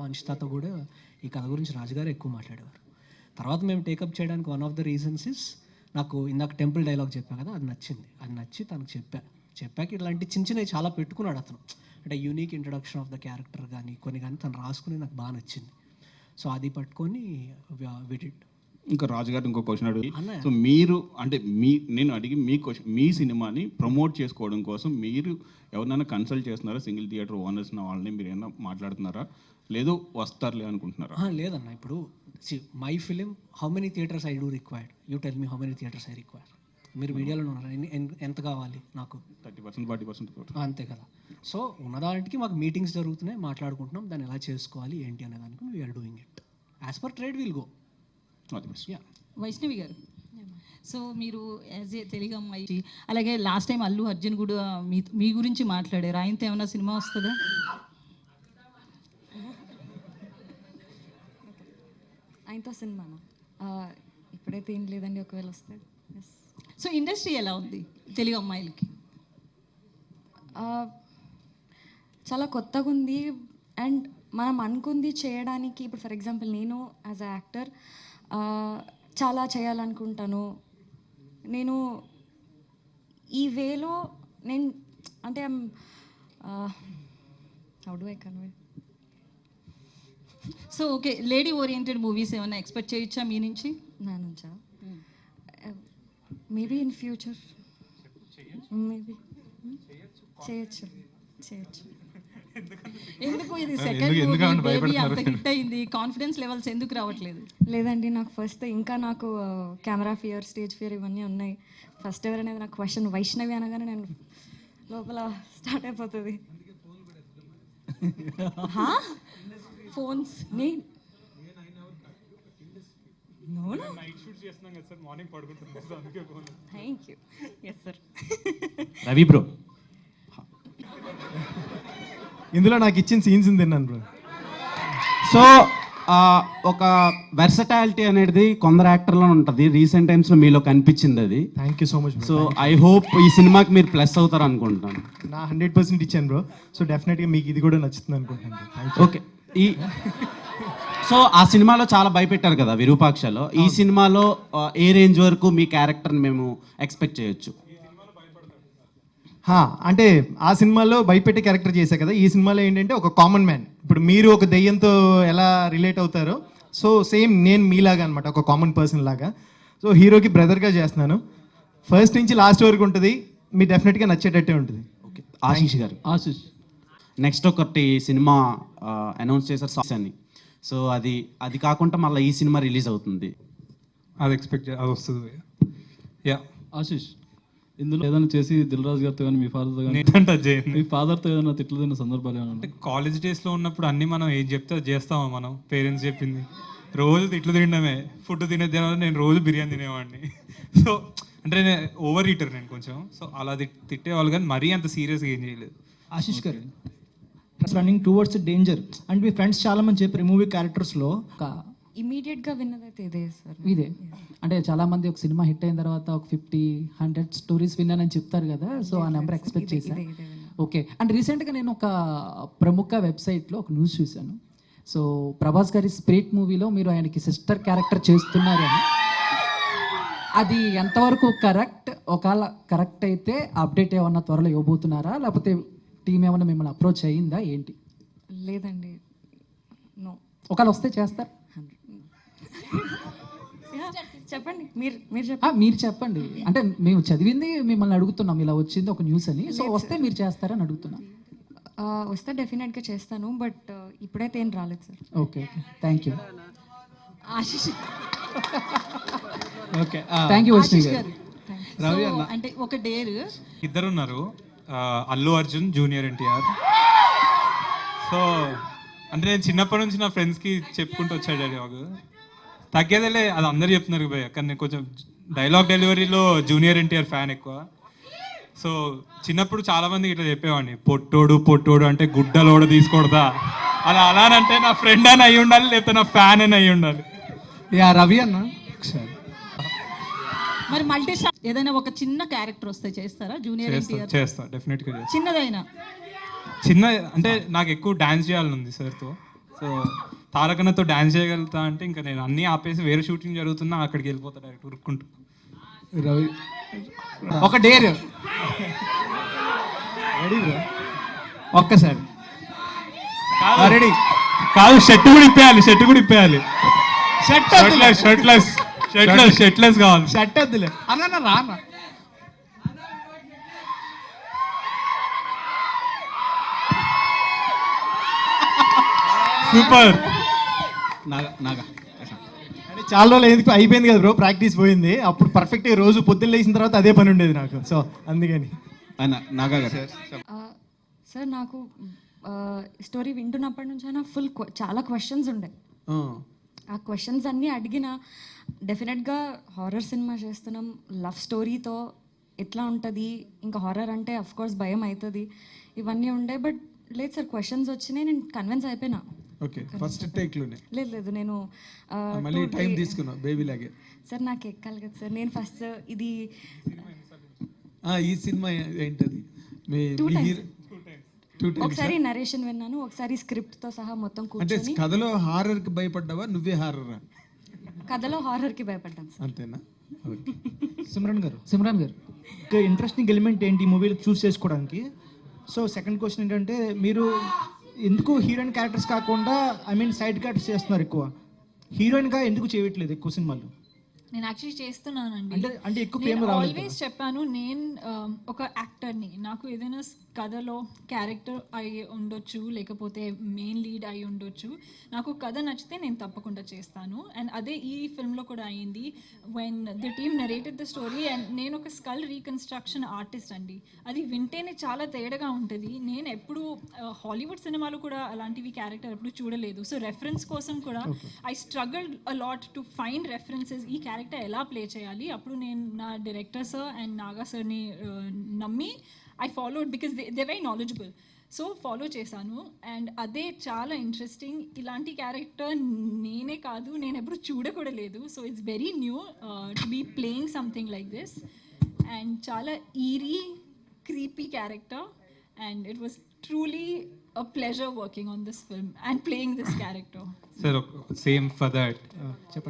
అంచితాతో కూడా ఈ కథ గురించి రాజుగారు ఎక్కువ మాట్లాడేవారు. తర్వాత మేము టేకప్ చేయడానికి one of the reasons is నాకు ఇందాక టెంపుల్ డైలాగ్ చెప్పా కదా, అది నచ్చింది. అది నచ్చి తనకు చెప్పాక ఇలాంటి చిన్న చిన్నవి చాలా పెట్టుకున్నాడు అతను. అంటే unique introduction of the character కానీ కొన్ని కానీ తను రాసుకుని నాకు బాగా నచ్చింది. సో అది పట్టుకొని విడిడ్. ఇంకా రాజుగారు ఇంకో క్వశ్చన్ అడిగి, సో మీరు అంటే నేను అడిగి మీ క్వశ్చన్, మీ సినిమాని ప్రమోట్ చేసుకోవడం కోసం మీరు ఎవరినైనా కన్సల్ట్ చేస్తున్నారా? సింగిల్ థియేటర్ ఓనర్స్ వాళ్ళని మీరు ఏమైనా మాట్లాడుతున్నారా? లేదు వస్తారులే అనుకుంటున్నారా? లేదన్న, ఇప్పుడు my film how many theatres I do required, you tell me how many theatres I require. మీరు మీడియాలో ఉన్నారు, ఎంత కావాలి నాకు? 30%, 40%. అంతే కదా. సో ఉన్నదానికి మాకు మీటింగ్స్ జరుగుతున్నాయి, మాట్లాడుకుంటున్నాం దాన్ని ఎలా చేసుకోవాలి ఏంటి అనే దానికి we are doing it as per trade will go. Vaishnavi garu, so మీరు యాజ్ ఏ తెలుగు అమ్మాయి, అలాగే లాస్ట్ టైం అల్లు అర్జున్ కూడా మీ గురించి మాట్లాడారు. ఆయనతో ఏమైనా సినిమా వస్తుందా? ఆయనతో సినిమానా? ఇప్పుడైతే ఏం లేదండి, ఒకవేళ వస్తే. సో ఇండస్ట్రీ ఎలా ఉంది తెలుగు అమ్మాయిలకి? చాలా కొత్తగా ఉంది. అండ్ మనం అనుకుంది చేయడానికి, ఇప్పుడు ఫర్ ఎగ్జాంపుల్ నేను యాజ్ అ యాక్టర్ చాలా చేయాలనుకుంటాను. నేను ఈ వేలో నేను అంటే how do I convey. So okay, lady oriented movies ఏమైనా ఎక్స్పెక్ట్ చేయొచ్చా మీ నుంచి? నా నుంచా? మేబీ ఇన్ ఫ్యూచర్ మేబీ చేయొచ్చు. ఎందుకు ఇది సెకండ్ బేబీ అంత హిట్ అయింది, కాన్ఫిడెన్స్ లెవెల్స్ ఎందుకు రావట్లేదు? లేదండి, నాకు ఫస్ట్ ఇంకా నాకు కెమెరా ఫియర్, స్టేజ్ ఫియర్ ఇవన్నీ ఉన్నాయి. ఫస్ట్ ఎవరనేది నాకు క్వశ్చన్. వైష్ణవి అనగానే నేను లోపల స్టార్ట్ అయిపోతుంది. Phones thank you. Yes sir. Ravi bro, ఇందులో నాకు ఇచ్చిన సీన్స్ తిన్నాను బ్రో. సో ఒక వెర్సటాలిటీ అనేది కొందరు యాక్టర్లో ఉంటుంది, రీసెంట్ టైమ్స్లో మీలో కనిపించింది అది. Thank you so much. So I hope ఈ సినిమాకి మీరు ప్లస్ అవుతారు అనుకుంటున్నాను. నా 100% ఇచ్చాను బ్రో. సో డెఫినెట్గా మీకు ఇది కూడా నచ్చుతుంది అనుకుంటున్నాను. ఓకే, సో ఆ సినిమాలో చాలా భయపెట్టారు కదా విరూపాక్షలో. ఈ సినిమాలో ఏ రేంజ్ వరకు మీ క్యారెక్టర్ని మేము ఎక్స్పెక్ట్ చేయొచ్చు? అంటే ఆ సినిమాలో భయపెట్టే క్యారెక్టర్ చేశా కదా, ఈ సినిమాలో ఏంటంటే ఒక కామన్ మ్యాన్. ఇప్పుడు మీరు ఒక దెయ్యంతో ఎలా రిలేట్ అవుతారో, సో సేమ్ నేను మీలాగా అనమాట, ఒక కామన్ పర్సన్ లాగా. సో హీరోకి బ్రదర్గా చేస్తున్నాను. ఫస్ట్ నుంచి లాస్ట్ వరకు ఉంటుంది, మీరు డెఫినెట్గా నచ్చేటట్టే ఉంటుంది. ఓకే, ఆశీష్ గారు. నెక్స్ట్ ఒకటి సినిమా అనౌన్స్ చేశారు సాస్ అని. సో అది కాకుండా మళ్ళీ ఈ సినిమా రిలీజ్ అవుతుంది, అది ఎక్స్పెక్ట్ అది వస్తుంది. యా ఆశీష్, ఇందులో ఏదైనా చేసి దిల్ రాజు గారితో కానీ మీ ఫాదర్తో కానీ మీ ఫాదర్తో ఏదైనా తిట్లు తిన్న సందర్భాలు ఏమైనా? అంటే కాలేజ్ డేస్లో ఉన్నప్పుడు అన్నీ మనం ఏం చెప్తే అది చేస్తామా మనం? పేరెంట్స్ చెప్పింది రోజు తిట్లు తినడమే, ఫుడ్ తినేది. నేను రోజు బిర్యానీ తినేవాడిని. సో అంటే నేను ఓవర్ ఈటర్ నేను కొంచెం. సో అలా తిట్టేవాళ్ళు, కానీ మరీ అంత సీరియస్గా ఏం చేయలేదు. ఆశీష్ గారు, running towards danger and me friends చాలా మంది చెప్పారు మూవీ క్యారెక్టర్స్లో. ఇమీడియట్గా విన్నదైతే ఇదే సార్. ఇదే అంటే చాలా మంది ఒక సినిమా హిట్ అయిన తర్వాత ఒక 50-100 స్టోరీస్ విన్నానని చెప్తారు కదా, సో ఆ నెంబర్ ఎక్స్పెక్ట్ చేశాను. ఓకే, అండ్ రీసెంట్గా నేను ఒక ప్రముఖ వెబ్సైట్లో ఒక న్యూస్ చూశాను. సో ప్రభాస్ గారి స్పిరిట్ మూవీలో మీరు ఆయనకి సిస్టర్ క్యారెక్టర్ చేస్తున్నారని. అది ఎంతవరకు కరెక్ట్? ఒకవేళ కరెక్ట్ అయితే అప్డేట్ ఏమన్నా త్వరలో ఇవ్వబోతున్నారా, లేకపోతే టీం ఏమన్నా మిమ్మల్ని అప్రోచ్ అయ్యిందా ఏంటి? లేదండి, నో. ఒకవేళ వస్తే చేస్తారు? చెప్పండి, మీరు చెప్పండి. అంటే మేము చదివింది మిమ్మల్ని అడుగుతున్నాం, ఇలా వచ్చింది ఒక న్యూస్ అని. సో వస్తే మీరు చేస్తారని అడుగుతున్నాం. వస్తే డెఫినెట్గా చేస్తాను, బట్ ఇప్పుడైతే ఏం రాలేదు sir. Okay, thank you Ashish. Okay, thank you Vaishnavi గారు. అంటే ఒక డేర్ ఇద్దరున్నారు, అల్లు అర్జున్, జూనియర్ ఎన్టీఆర్. సో అంటే నేను చిన్నప్పటి నుంచి నా ఫ్రెండ్స్కి చెప్పుకుంటూ వచ్చాడు డైలాగ్. తగ్గేదేలే, అది అందరు చెప్తున్నారు భయ్య, కానీ నేను కొంచెం డైలాగ్ డెలివరీలో జూనియర్ ఎన్టీఆర్ ఫ్యాన్ ఎక్కువ. సో చిన్నప్పుడు చాలా మందికి ఇట్లా చెప్పేవాడిని, పొట్టోడు అంటే గుడ్డలోడ తీసుకోడదా, అలానంటే నా ఫ్రెండ్ అని అయి ఉండాలి, లేకపోతే నా ఫ్యాన్ అని అయి ఉండాలి. రవి అన్న, మరి మల్టీ స్టార్ ఏదైనా ఒక చిన్న క్యారెక్టర్ వస్తే చేస్తారా? జూనియర్ ఎన్టీఆర్ చేస్తా, డెఫినెట్గా చేస్తా. చిన్నదైనా చిన్న అంటే నాకు ఎక్కువ డాన్స్ చేయాలని ఉంది సార్తో. సో తారకన్నతో డ్యాన్స్ చేయగలుగుతా అంటే ఇంకా నేను అన్నీ ఆపేసి వేరే షూటింగ్ జరుగుతున్నా అక్కడికి వెళ్ళిపోతా డైరెక్ట్ ఉరుక్కుంటూ. రవి ఒక డేర్ రెడీ బ్రో ఒక్కసారి రెడీ కాదు, షర్ట్ కూడా ఇప్పేయాలి, షర్ట్ కూడా ఇప్పేయాలి. షర్ట్ షర్ట్లెస్ కావాలి. షర్ట్ వద్దులే అన్న రాన్న సూపర్. నాగా అంటే చాలా రోజులు ఎందుకు అయిపోయింది కదా బ్రో, ప్రాక్టీస్ పోయింది. అప్పుడు పర్ఫెక్ట్గా రోజు పొద్దున్న లేచిన తర్వాత అదే పని ఉండేది నాకు. సో అందుకని నాగా గారు సార్ నాకు స్టోరీ వింటున్నప్పటి నుంచి అయినా ఫుల్ చాలా క్వశ్చన్స్ ఉండే. ఆ క్వశ్చన్స్ అన్నీ అడిగిన డెఫినెట్గా హారర్ సినిమా చేస్తున్నాం, లవ్ స్టోరీతో ఎట్లా ఉంటుంది, ఇంకా హారర్ అంటే అఫ్ కోర్స్ భయం అవుతుంది, ఇవన్నీ ఉండే. బట్ లేదు సార్, క్వశ్చన్స్ వచ్చినాయి, నేను కన్విన్స్ అయిపోయినా. ఓకే, ఫస్ట్ టేక్లోనే లేదు నేను మళ్ళీ టైం తీసుకున్నావు బేబీ లాగే. సార్ నాకు ఎక్కాలి కదా సార్, నేను ఫస్ట్ ఇది ఈ సినిమా ఏంటది మీ హీరో? ఒకసారి నరేషన్ విన్నాను, ఒకసారి స్క్రిప్ట్తో సహా మొత్తం అంటే కూర్చొని. కథలో హారర్కి భయపడ్డావా, నువ్వే హారరా? కథలో హారర్కి భయపడ్డాను సార్. అంతేనా? ఓకే. సిమ్రాన్ గారు ఇంకా ఇంట్రెస్టింగ్ ఎలిమెంట్ ఏంటి ఈ మూవీలో చూస్ చేసుకోవడానికి? సో సెకండ్ క్వశ్చన్ ఏంటంటే, మీరు ఎందుకు హీరోయిన్ క్యారెక్టర్స్ కాకుండా సైడ్ క్యారెక్టర్స్ చేస్తున్నారు ఎక్కువ? హీరోయిన్గా ఎందుకు చేయట్లేదు ఎక్కువ సినిమాలు? నేను యాక్చువల్లీ చేస్తున్నానండి. అంటే ఎక్కువ ఫేమ్ రావాలి. ఆల్వేస్ చెప్పాను, నేను ఒక యాక్టర్ని, నాకు ఏదైనా కథలో క్యారెక్టర్ అయి ఉండొచ్చు, లేకపోతే మెయిన్ లీడ్ అయి ఉండొచ్చు. నాకు కథ నచ్చితే నేను తప్పకుండా చేస్తాను. అండ్ అదే ఈ ఫిల్మ్లో కూడా అయ్యింది. When the team narrated the story, and నేను ఒక స్కల్ రీకన్స్ట్రక్షన్ ఆర్టిస్ట్ అండి. అది వింటేనే చాలా తేడాగా ఉంటుంది. నేను ఎప్పుడు హాలీవుడ్ సినిమాలో కూడా అలాంటివి క్యారెక్టర్ ఎప్పుడు చూడలేదు. సో రెఫరెన్స్ కోసం కూడా I struggled a lot to find references, ఈ క్యారెక్టర్ ఎలా ప్లే చేయాలి. అప్పుడు నేను నా డైరెక్టర్ సార్ అండ్ నాగా సార్ని నమ్మి I followed, because they very knowledgeable. So follow చేశాను. అండ్ అదే చాలా ఇంట్రెస్టింగ్. ఇలాంటి క్యారెక్టర్ నేనే కాదు, నేను ఎప్పుడు చూడకూడలేదు. So it's very new to be playing something like this. And చాలా eerie creepy character. And it was truly a pleasure working on this film and playing this character. Sir same for that.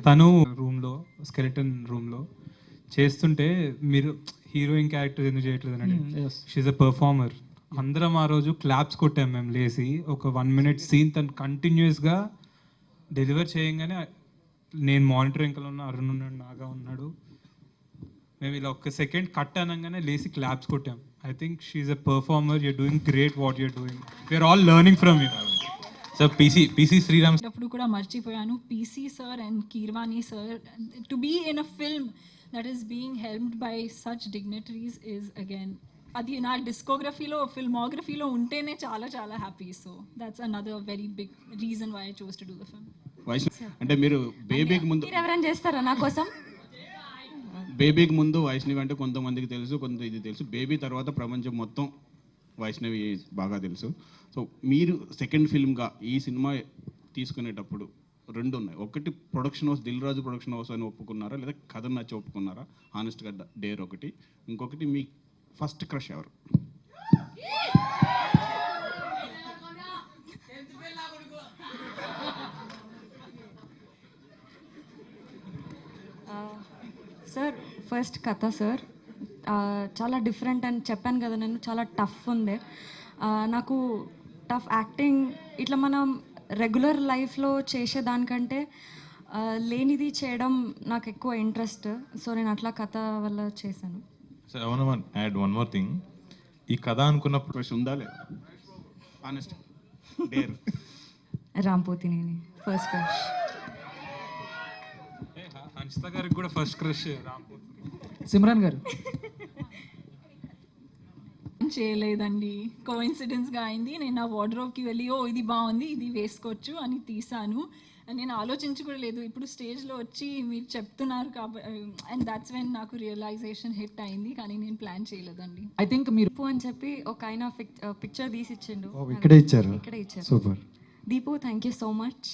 తను రూమ్లో skeleton రూమ్లో చేస్తుంటే మీరు heroine character ఎందుకు చేయట్లేదు అని, she a performer. అందరం ఆ రోజు క్లాప్స్ కొట్టాం మేము లేసి. ఒక 1 minute సీన్ తను కంటిన్యూస్గా డెలివర్ చేయగానే, నేను మానిటర్ వెంకలు ఉన్న, అరుణ్ ఉన్నాడు, నాగా ఉన్నాడు, మేము ఇలా ఒక్క సెకండ్ కట్ అనగానే లేసి క్లాప్స్ కొట్టాం. I think she's a performer, you're doing great what you're doing, we're all learning from you. Sir PC Sriram అప్పుడు కూడా మర్చిపోయాను, PC sir and Keeravani sir, to be in a film that is being helped by such dignitaries is again, అది నా డిస్కోగ్రఫీలో ఫిల్మోగ్రఫీలో ఉంటేనే చాలా చాలా happy. So that's another very big reason why I chose to do the film. అంటే మీరు బేబీకి ముందు ఎవరైనా చేస్తారా నా కోసం? బేబీకి ముందు వైష్ణవి అంటే కొంతమందికి తెలుసు, కొంత ఇది తెలుసు. బేబీ తర్వాత ప్రపంచం మొత్తం వైష్ణవి బాగా తెలుసు. సో మీరు సెకండ్ ఫిల్మ్గా ఈ సినిమా తీసుకునేటప్పుడు 2 ఉన్నాయి. ఒకటి production house, Dil Raju production house అని ఒప్పుకున్నారా, లేదా కథ నచ్చి ఒప్పుకున్నారా? హానెస్ట్గా డేర్ ఒకటి. ఇంకొకటి మీ ఫస్ట్ క్రష్ ఎవరు? సార్ ఫస్ట్ కథ సార్ చాలా డిఫరెంట్ అని చెప్పాను కదా, నేను చాలా టఫ్ ఉంది నాకు. టఫ్ యాక్టింగ్ ఇట్లా మనం రెగ్యులర్ లైఫ్లో చేసేదానికంటే లేనిది చేయడం నాకు ఎక్కువ ఇంట్రెస్ట్. సో నేను అట్లా కథ వల్ల చేశాను. Sir I want to add one more thing. ఈ కథ అనుకున్నప్పుడు క్రష్ ఉందా లేదా? Honest dare. Ram Pothineni first crush. Hanshitha గారికి కూడా ఫస్ట్ క్రష్ రాంపోతి. సిమ్రాన్ గారు చేయలేదండి, కోఇన్సిడెన్స్గా అయింది. నేను నా వార్డ్రోబ్కి వెళ్ళి ఇది బాగుంది, ఇది వేసుకోవచ్చు అని తీసాను. నేను ఆలోచించి కూడా లేదు. ఇప్పుడు స్టేజ్లో వచ్చి మీరు చెప్తున్నారు కాబట్టి, అండ్ దాట్స్ వెన్ నాకు రియలైజేషన్ హిట్ అయింది. కానీ నేను ప్లాన్ చేయలేదండి. ఐ థింక్ మీరు అని చెప్పి ఒక ఆయన పిక్చర్ తీసి ఇచ్చిండు. ఇక్కడే ఇచ్చారు. ఇక్కడే ఇచ్చారు. Super. Deepu, thank you so much.